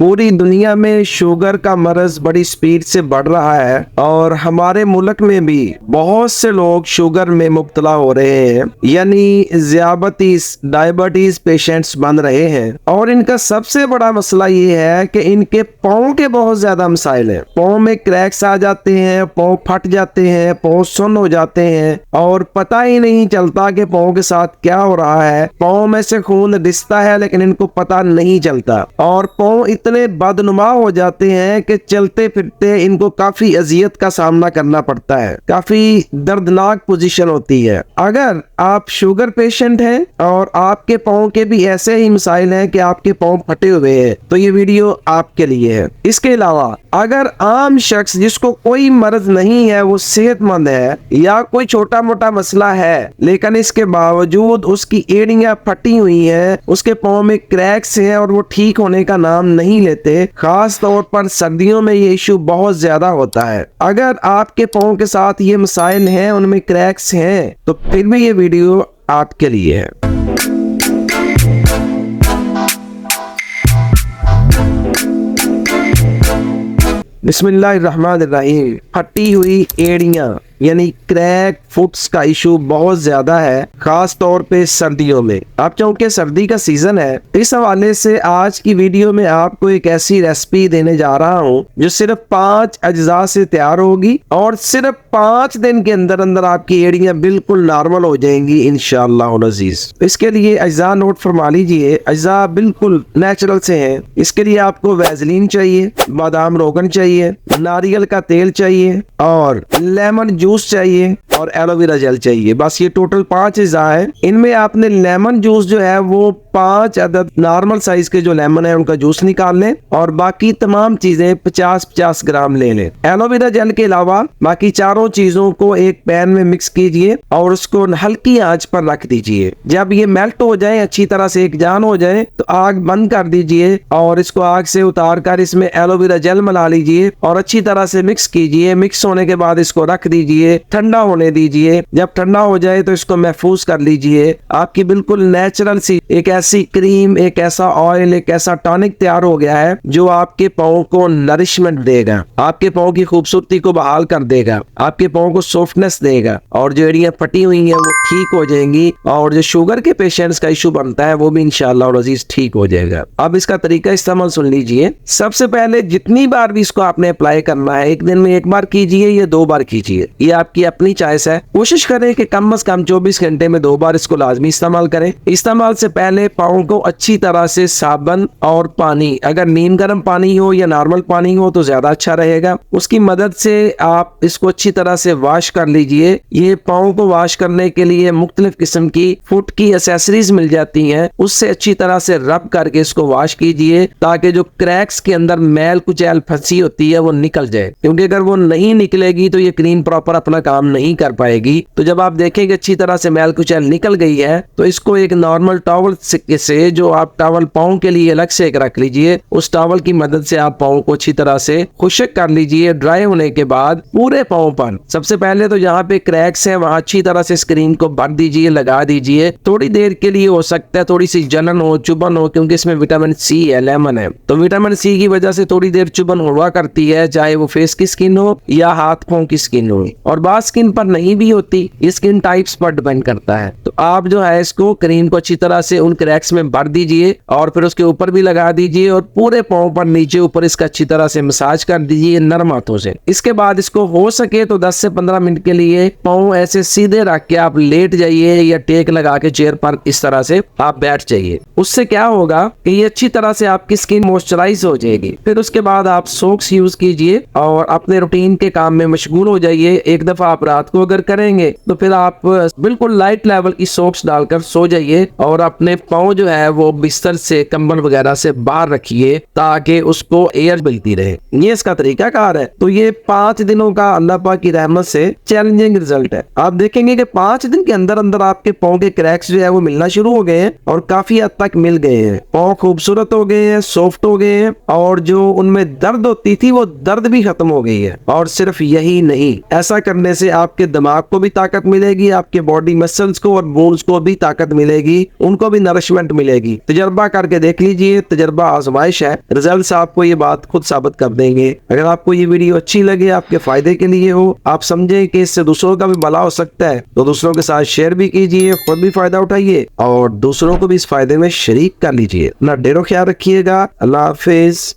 पूरी दुनिया में शुगर का मर्ज बड़ी स्पीड से बढ़ रहा है और हमारे मुल्क में भी बहुत से लोग शुगर में मुब्तला हो रहे हैं, यानी डायबिटीज पेशेंट्स बन रहे हैं। और इनका सबसे बड़ा मसला ये है कि इनके पाँव के बहुत ज्यादा मसाइल हैं। पाँव में क्रैक्स आ जाते हैं, पाँव फट जाते हैं, पाँव सुन्न हो जाते हैं और पता ही नहीं चलता कि पाँव के साथ क्या हो रहा है। पाँव में से खून रिसता है लेकिन इनको पता नहीं चलता और पाँव इतने बदनुमा हो जाते हैं कि चलते फिरते इनको काफी अजियत का सामना करना पड़ता है। काफी दर्दनाक पोजीशन होती है। अगर आप शुगर पेशेंट हैं और आपके पाँव के भी ऐसे ही मसाइल हैं कि आपके पाँव फटे हुए हैं तो ये वीडियो आपके लिए है। इसके अलावा अगर आम शख्स जिसको कोई मर्ज नहीं है, वो सेहतमंद है या कोई छोटा मोटा मसला है लेकिन इसके बावजूद उसकी एड़ियां फटी हुई हैं, उसके पाँव में क्रैक्स हैं और वो ठीक होने का नाम नहीं लेते, खास तौर पर सर्दियों में ये इशू बहुत ज्यादा होता है। अगर आपके पाँव के साथ ये मसाइल हैं, उनमें क्रैक्स हैं, तो फिर भी ये वीडियो आपके लिए है। बिस्मिल्लाहिर्रहमानिर्रहीम। फटी हुई एड़ियां यानी क्रैक फुट्स का इशू बहुत ज्यादा है, खास तौर पे सर्दियों में। अब चूंकि सर्दी का सीजन है, इस हवाले से आज की वीडियो में आपको एक ऐसी रेसिपी देने जा रहा हूँ जो सिर्फ 5 अज्जा से तैयार होगी और सिर्फ 5 दिन के अंदर अंदर आपकी एड़ियां बिल्कुल नॉर्मल हो जाएंगी इंशाअल्लाह अज़ीज। इसके लिए अज्जा नोट फरमा लीजिए। अज्जा बिल्कुल नेचुरल से हैं। इसके लिए आपको वैसलीन चाहिए, बादाम रोगन चाहिए, नारियल का तेल चाहिए और लेमन जूस चाहिए और एलोवेरा जेल चाहिए। बस ये टोटल 5 अज्जा है। इनमें आपने लेमन जूस जो है वो 5 अदद नॉर्मल साइज के जो लेमन है उनका जूस निकाल लें और बाकी तमाम चीजें 50-50 ग्राम ले लें। एलोवेरा जेल के अलावा बाकी चारों चीजों को एक पैन में मिक्स कीजिए और उसको हल्की आंच पर रख दीजिए। जब ये मेल्ट हो जाए, अच्छी तरह से एक जान हो जाए, तो आग बंद कर दीजिए और इसको आग से उतार कर इसमें एलोवेरा जेल मिला लीजिए और अच्छी तरह से मिक्स कीजिए। मिक्स होने के बाद इसको रख दीजिए, ठंडा होने दीजिए। जब ठंडा हो जाए तो इसको महफूज कर लीजिए। आपकी बिल्कुल नेचुरल सी एक ऐसी क्रीम, एक ऐसा ऑयल, एक ऐसा टॉनिक तैयार हो गया है जो आपके पाँव को नरिशमेंट देगा, आपके पाँव की खूबसूरती को बहाल कर देगा, आपके पाँव को सॉफ्टनेस देगा और जो एड़ियां फटी हुई हैं वो ठीक हो जाएंगी और जो शुगर के पेशेंट्स का इशू बनता है वो भी इंशाअल्लाह अज़ीज ठीक हो जाएगा। अब इसका तरीका इस्तेमाल सुन लीजिए। सबसे पहले जितनी बार भी इसको आपने अप्लाई करना है, एक दिन में 1 बार कीजिए या 2 बार कीजिए, ये आपकी अपनी चॉइस है। कोशिश करें कि कम से कम 24 घंटे में 2 बार इसको लाजमी इस्तेमाल करें। इस्तेमाल से पहले पाँव को अच्छी तरह से साबुन और पानी, अगर नीम गर्म पानी हो या नॉर्मल पानी हो तो ज्यादा अच्छा रहेगा, उसकी मदद से आप इसको अच्छी तरह से वॉश कर लीजिए। ये पाँव को वॉश करने के लिए मुख्तलिफ किस्म की फुट की एसेसरीज मिल जाती हैं, उससे अच्छी तरह से रब करके इसको वॉश कीजिए ताकि जो क्रैक्स के अंदर मैल कुचैल फंसी होती है वो निकल जाए, क्योंकि अगर वो नहीं निकलेगी तो ये क्रीम प्रॉपर अपना काम नहीं कर पाएगी। तो जब आप देखेंगे अच्छी तरह से मैल कुचैल निकल गई है तो इसको एक नॉर्मल टॉवल से, जो आप टॉवल पाँव के लिए अलग से एक रख लीजिए, उस टॉवल की मदद से आप पाँव को अच्छी तरह से खुश्क कर लीजिए। ड्राई होने के बाद पूरे पाँव पर सबसे पहले तो जहाँ पे क्रैक्स हैं वहाँ अच्छी तरह से स्क्रीन को भर दीजिए, लगा दीजिए। थोड़ी देर के लिए हो सकता है थोड़ी सी जलन हो, चुभन हो, क्योंकि इसमें विटामिन सी है, लेमन है, तो विटामिन सी की वजह से थोड़ी देर चुभन हुआ करती है, चाहे वो फेस की स्किन हो या हाथ पाँव की स्किन हो। और बात स्किन पर नहीं भी होती, ये स्किन टाइप्स पर डिपेंड करता है। तो आप जो है इसको क्रीम को अच्छी तरह से उन क्रैक्स में भर दीजिए और फिर उसके ऊपर भी लगा दीजिए और पूरे पाँव पर नीचे ऊपर इसका अच्छी तरह से मसाज कर दीजिए नरम हाथों से। इसके बाद इसको हो सके तो 10 से 15 मिनट के लिए पाँव ऐसे सीधे रख के आप लेट जाइए या टेक लगा के चेयर पर इस तरह से आप बैठ जाइए। उससे क्या होगा कि ये अच्छी तरह से आपकी स्किन मॉइस्चराइज हो जाएगी। फिर उसके बाद आप सॉक्स यूज कीजिए और अपने रूटीन के काम में मशगूल हो जाइए। एक दफा आप रात को अगर करेंगे तो फिर आप बिल्कुल लाइट लेवल की सॉक्स डालकर सो जाइए और अपने पाँव जो है वो बिस्तर से, कंबल वगैरह से बाहर रखिए ताकि उसको एयर मिलती रहे। ये इसका तरीका कार है। तो ये 5 दिनों का अल्लाह पाक की रहमत से चैलेंजिंग रिजल्ट है। आप देखेंगे कि 5 दिन के अंदर अंदर आपके पाँव के क्रैक्स जो है वो मिलना शुरू हो गए हैं और काफी हद तक मिल गए हैं। पाँव खूबसूरत हो गए हैं, सॉफ्ट हो गए हैं और जो उनमें दर्द होती थी वो दर्द भी खत्म हो गई है। और सिर्फ यही नहीं, ऐसा करने से आपके दिमाग को भी ताकत मिलेगी, आपके बॉडी मसल्स को और बोन्स को भी ताकत मिलेगी, उनको भी नरिश रिफ्रेशमेंट मिलेगी। तजर्बा करके देख लीजिए, तजर्बा आजमाइश है, रिजल्ट्स आपको ये बात खुद साबित कर देंगे। अगर आपको ये वीडियो अच्छी लगे, आपके फायदे के लिए हो, आप समझे कि इससे दूसरों का भी भला हो सकता है, तो दूसरों के साथ शेयर भी कीजिए, खुद भी फायदा उठाइए और दूसरों को भी इस फायदे में शरीक कर लीजिए। अपना ढेरों ख्याल रखिएगा। अल्लाह हाफिज।